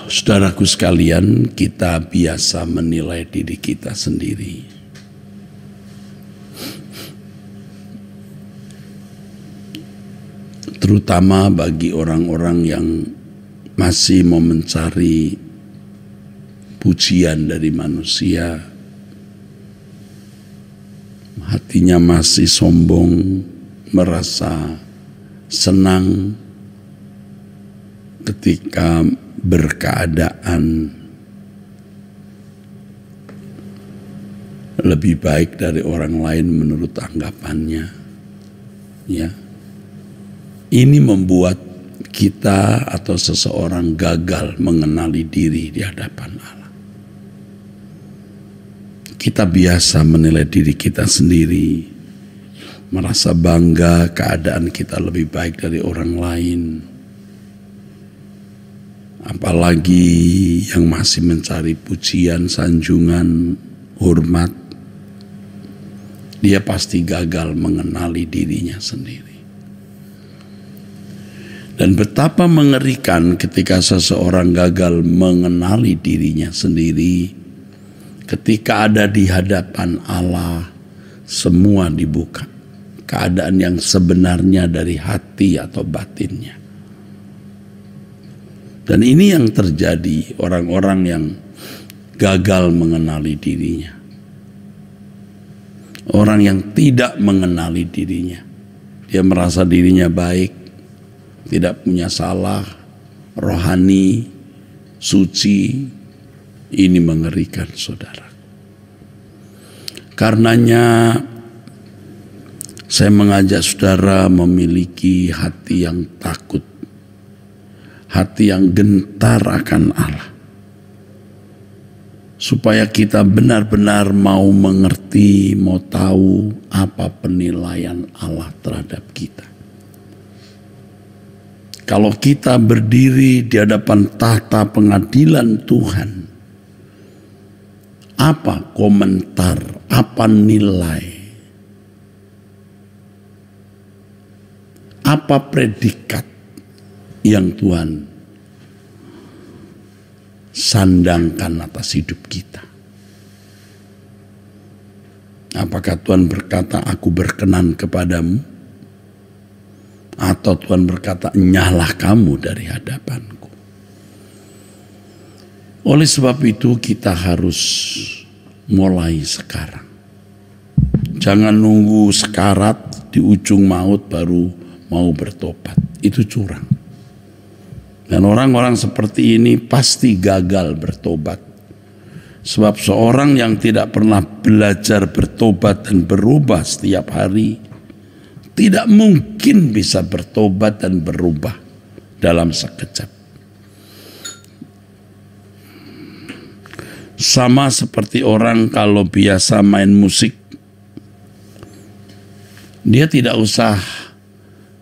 Saudaraku sekalian, kita biasa menilai diri kita sendiri. Terutama bagi orang-orang yang masih mau mencari pujian dari manusia, hatinya masih sombong, merasa senang ketika berkeadaan lebih baik dari orang lain menurut anggapannya. Ya. Ini membuat kita atau seseorang gagal mengenali diri di hadapan Allah. Kita biasa menilai diri kita sendiri, merasa bangga keadaan kita lebih baik dari orang lain. Apalagi yang masih mencari pujian, sanjungan, hormat, dia pasti gagal mengenali dirinya sendiri. Dan betapa mengerikan ketika seseorang gagal mengenali dirinya sendiri, ketika ada di hadapan Allah, semua dibuka. Keadaan yang sebenarnya dari hati atau batinnya. Dan ini yang terjadi orang-orang yang gagal mengenali dirinya. Orang yang tidak mengenali dirinya. Dia merasa dirinya baik, tidak punya salah, rohani, suci. Ini mengerikan, saudara. Karenanya saya mengajak saudara memiliki hati yang takut, hati yang gentar akan Allah, supaya kita benar-benar mau mengerti, mau tahu apa penilaian Allah terhadap kita. Kalau kita berdiri di hadapan tahta pengadilan Tuhan, apa komentar, apa nilai, apa predikat yang Tuhan sandangkan atas hidup kita? Apakah Tuhan berkata, aku berkenan kepadamu? Atau Tuhan berkata, nyahlah kamu dari hadapanku? Oleh sebab itu kita harus mulai sekarang. Jangan nunggu sekarat di ujung maut baru mau bertobat. Itu curang. Dan orang-orang seperti ini pasti gagal bertobat. Sebab seorang yang tidak pernah belajar bertobat dan berubah setiap hari, tidak mungkin bisa bertobat dan berubah dalam sekejap. Sama seperti orang kalau biasa main musik, dia tidak usah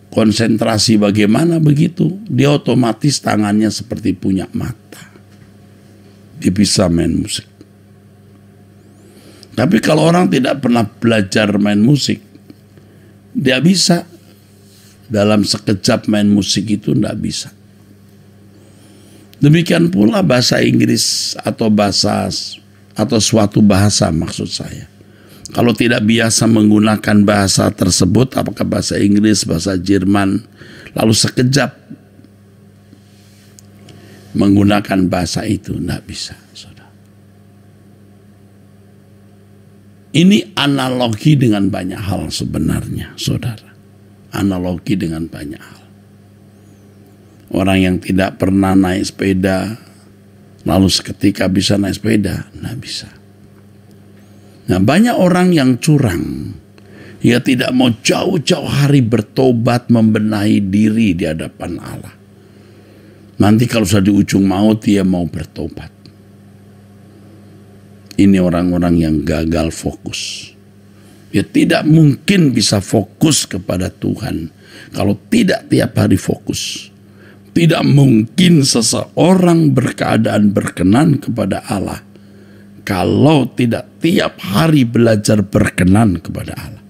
konsentrasi bagaimana begitu, dia otomatis tangannya seperti punya mata. Dia bisa main musik. Tapi kalau orang tidak pernah belajar main musik, dia bisa dalam sekejap main musik itu tidak bisa. Demikian pula bahasa Inggris atau suatu bahasa maksud saya. Kalau tidak biasa menggunakan bahasa tersebut, apakah bahasa Inggris, bahasa Jerman, lalu sekejap menggunakan bahasa itu, tidak bisa, saudara. Ini analogi dengan banyak hal sebenarnya, saudara. Analogi dengan banyak hal. Orang yang tidak pernah naik sepeda, lalu seketika bisa naik sepeda, tidak bisa. Nah, banyak orang yang curang. Ia tidak mau jauh-jauh hari bertobat, membenahi diri di hadapan Allah. Nanti kalau sudah di ujung maut, dia mau bertobat. Ini orang-orang yang gagal fokus. Dia tidak mungkin bisa fokus kepada Tuhan kalau tidak tiap hari fokus. Tidak mungkin seseorang berkeadaan berkenan kepada Allah kalau tidak tiap hari belajar berkenan kepada Allah.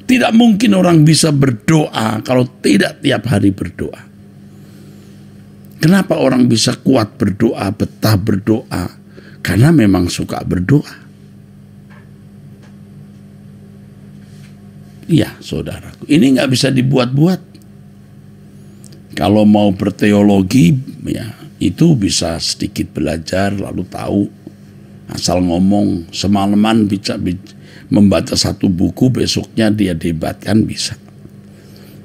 Tidak mungkin orang bisa berdoa kalau tidak tiap hari berdoa. Kenapa orang bisa kuat berdoa, betah berdoa? Karena memang suka berdoa. Iya, saudaraku, ini nggak bisa dibuat-buat. Kalau mau berteologi, ya itu bisa sedikit belajar lalu tahu. Asal ngomong semalaman bisa membaca satu buku, besoknya dia debatkan bisa.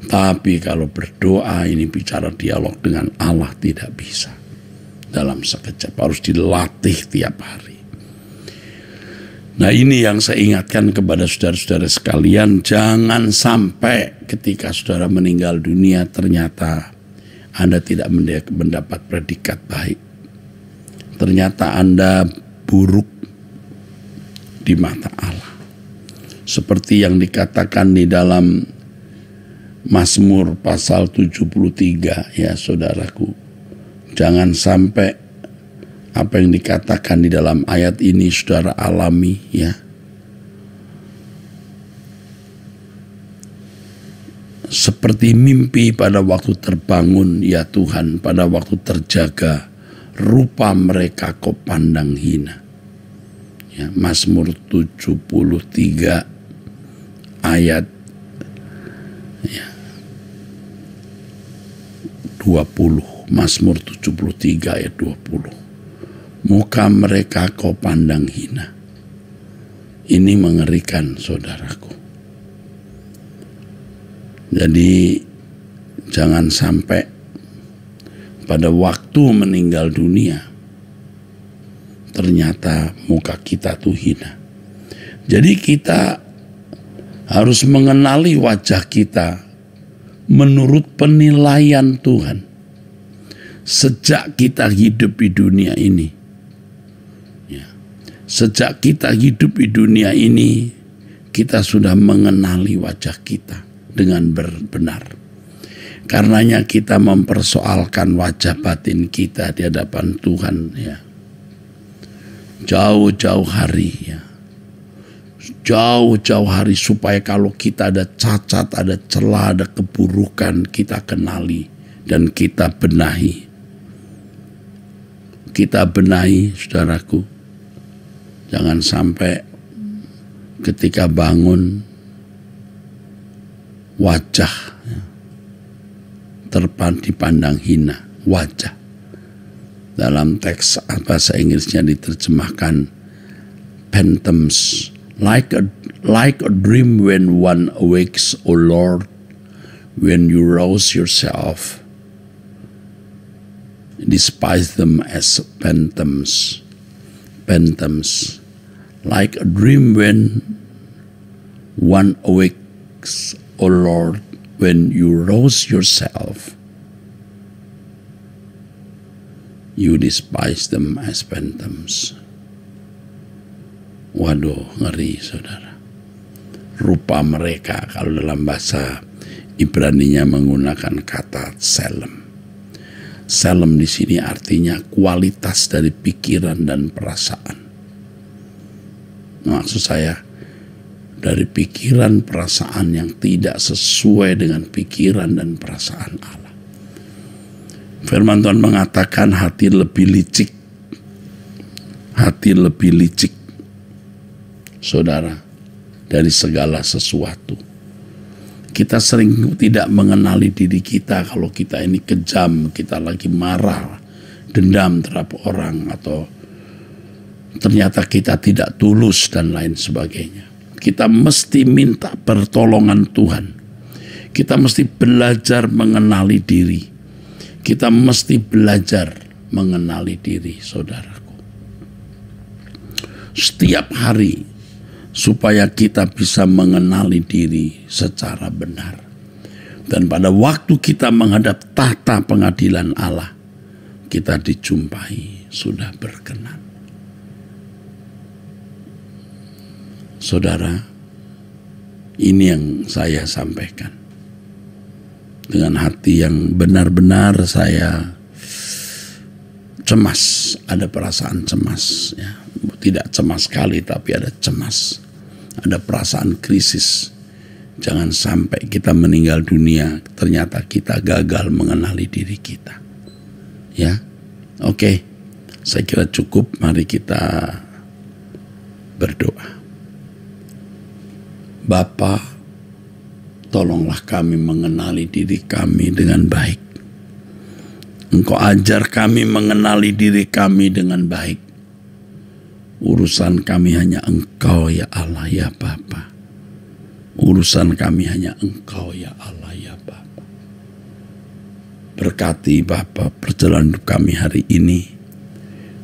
Tapi kalau berdoa ini bicara dialog dengan Allah tidak bisa. Dalam sekejap harus dilatih tiap hari. Nah, ini yang saya ingatkan kepada saudara-saudara sekalian, jangan sampai ketika saudara meninggal dunia ternyata Anda tidak mendapat predikat baik. Ternyata Anda buruk di mata Allah. Seperti yang dikatakan di dalam Mazmur pasal 73, ya saudaraku. Jangan sampai apa yang dikatakan di dalam ayat ini saudara alami, ya. Seperti mimpi pada waktu terbangun, ya Tuhan, pada waktu terjaga, rupa mereka kau pandang hina. Ya, Mazmur 73 ayat 20. Mazmur 73 ayat 20. Muka mereka kau pandang hina. Ini mengerikan, saudaraku. Jadi jangan sampai pada waktu meninggal dunia ternyata muka kita tuh hina. Jadi kita harus mengenali wajah kita menurut penilaian Tuhan. Sejak kita hidup di dunia ini, ya, sejak kita hidup di dunia ini, kita sudah mengenali wajah kita dengan benar. Karenanya kita mempersoalkan wajah batin kita di hadapan Tuhan, ya. Jauh-jauh hari, ya. Jauh-jauh hari supaya kalau kita ada cacat, ada celah, ada keburukan, kita kenali dan kita benahi. Kita benahi, saudaraku. Jangan sampai ketika bangun wajah, ya, dipandang hina, wajah. Dalam teks bahasa Inggrisnya diterjemahkan phantoms, like a dream when one awakes, O Lord, when you rouse yourself. Despise them as phantoms, phantoms, like a dream when one awakes, O Lord, when you rouse yourself. You despise them as phantoms. Waduh, ngeri, saudara. Rupa mereka, kalau dalam bahasa Ibraninya menggunakan kata selem. Selem di sini artinya kualitas dari pikiran dan perasaan. Maksud saya, dari pikiran perasaan yang tidak sesuai dengan pikiran dan perasaan Allah. Firman Tuhan mengatakan hati lebih licik. Hati lebih licik, saudara, dari segala sesuatu. Kita sering tidak mengenali diri kita kalau kita ini kejam, kita lagi marah, dendam terhadap orang, atau ternyata kita tidak tulus dan lain sebagainya. Kita mesti minta pertolongan Tuhan. Kita mesti belajar mengenali diri. Kita mesti belajar mengenali diri, saudaraku. Setiap hari, supaya kita bisa mengenali diri secara benar. Dan pada waktu kita menghadap tahta pengadilan Allah, kita dijumpai sudah berkenan. Saudara, ini yang saya sampaikan. Dengan hati yang benar-benar saya cemas, ada perasaan cemas, ya. Tidak cemas sekali, tapi ada cemas. Ada perasaan krisis. Jangan sampai kita meninggal dunia, ternyata kita gagal mengenali diri kita. Ya, oke. Saya kira cukup. Mari kita berdoa. Bapa, tolonglah kami mengenali diri kami dengan baik. Engkau ajar kami mengenali diri kami dengan baik. Urusan kami hanya Engkau ya Allah ya Bapa. Urusan kami hanya Engkau ya Allah ya Bapa. Berkati Bapa perjalanan kami hari ini.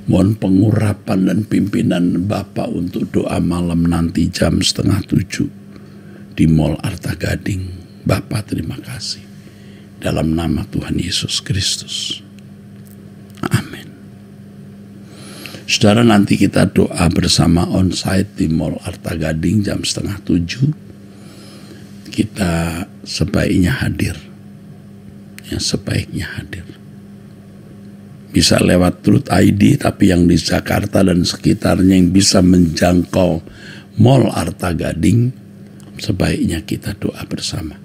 Mohon pengurapan dan pimpinan Bapa untuk doa malam nanti jam 6:30 di Mall Arta Gading. Bapa terima kasih. Dalam nama Tuhan Yesus Kristus. Amin. Saudara, nanti kita doa bersama onsite di Mall Arta Gading jam 6:30. Kita sebaiknya hadir. Ya, sebaiknya hadir. Bisa lewat Truth ID, tapi yang di Jakarta dan sekitarnya yang bisa menjangkau Mall Arta Gading, sebaiknya kita doa bersama.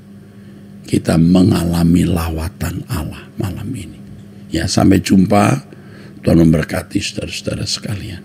Kita mengalami lawatan Allah malam ini. Ya, sampai jumpa. Tuhan memberkati saudara-saudara sekalian.